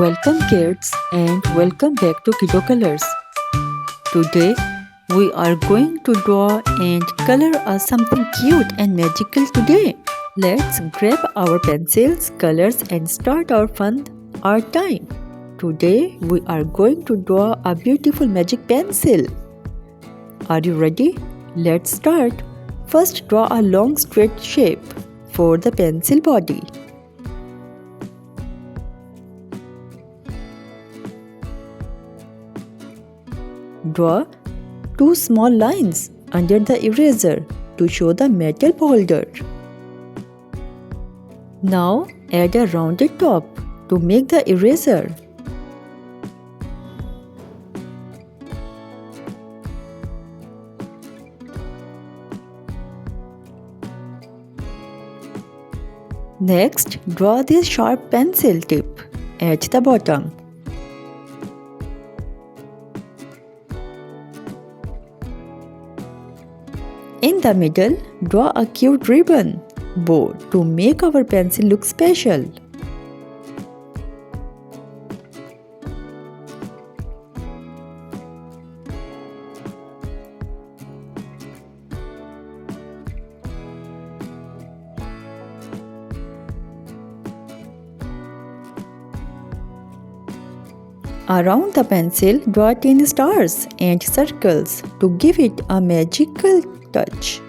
Welcome kids and welcome back to Kiddo Colors. Today we are going to draw and color something cute and magical today. Let's grab our pencils, colors and start our fun art time. Today we are going to draw a beautiful magic pencil. Are you ready? Let's start. First draw a long straight shape for the pencil body. Draw two small lines under the eraser to show the metal holder. Now add a rounded top to make the eraser. Next, draw this sharp pencil tip at the bottom. In the middle, draw a cute ribbon bow to make our pencil look special. Around the pencil, draw 10 stars and circles to give it a magical touch.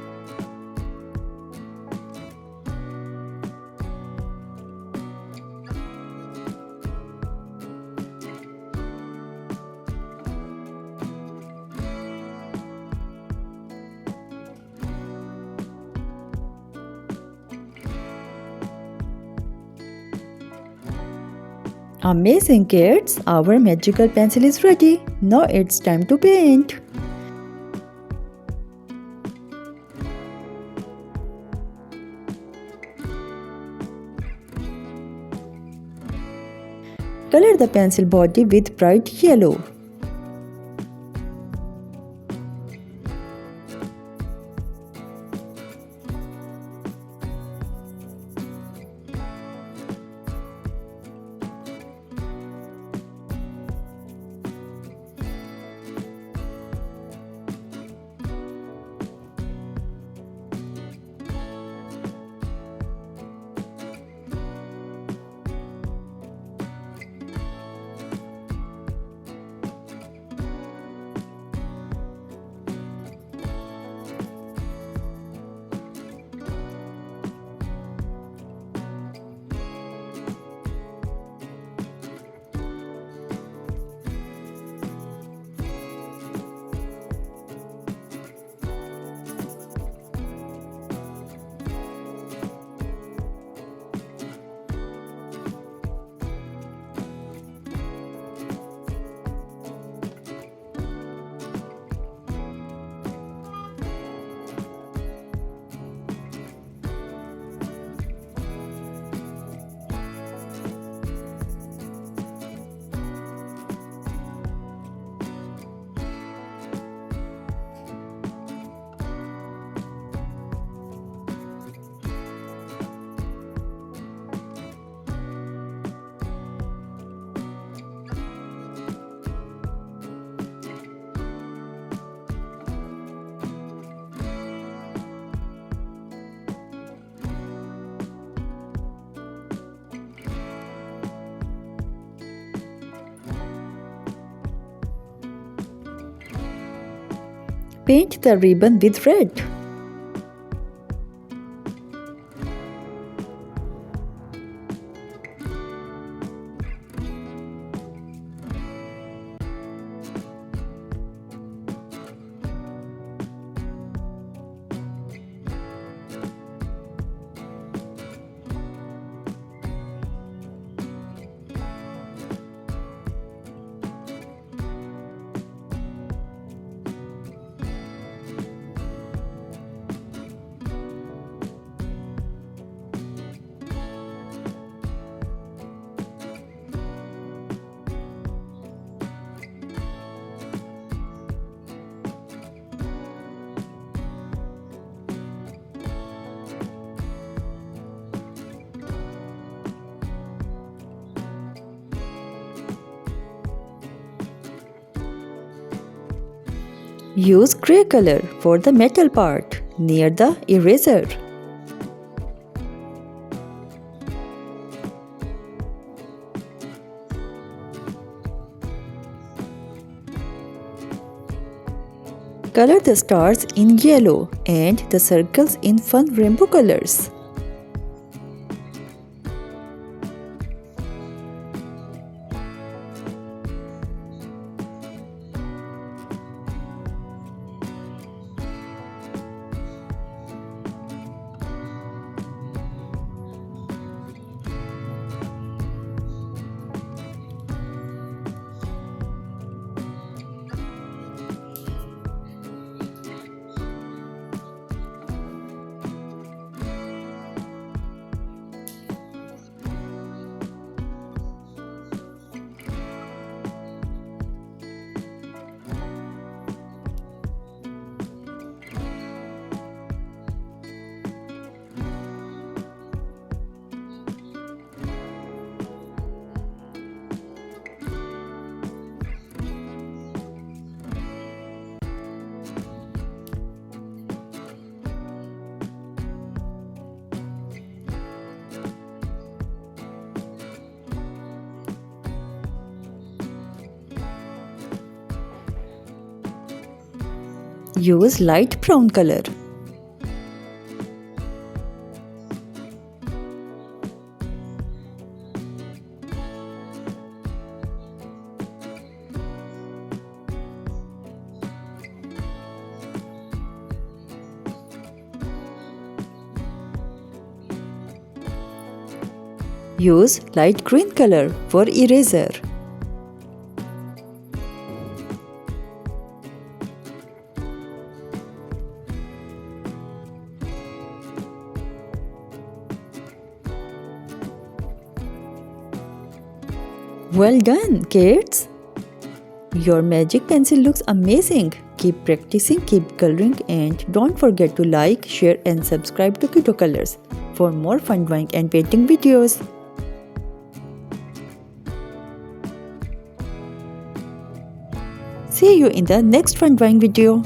Amazing kids! Our magical pencil is ready. Now it's time to paint. Color the pencil body with bright yellow. Paint the ribbon with red. Use gray color for the metal part near the eraser. Color the stars in yellow and the circles in fun rainbow colors. Use light brown color. Use light green color for eraser. Well done, kids! Your magic pencil looks amazing. Keep practicing, keep coloring, and don't forget to like, share and subscribe to Kiddo Colors for more fun drawing and painting videos. See you in the next fun drawing video.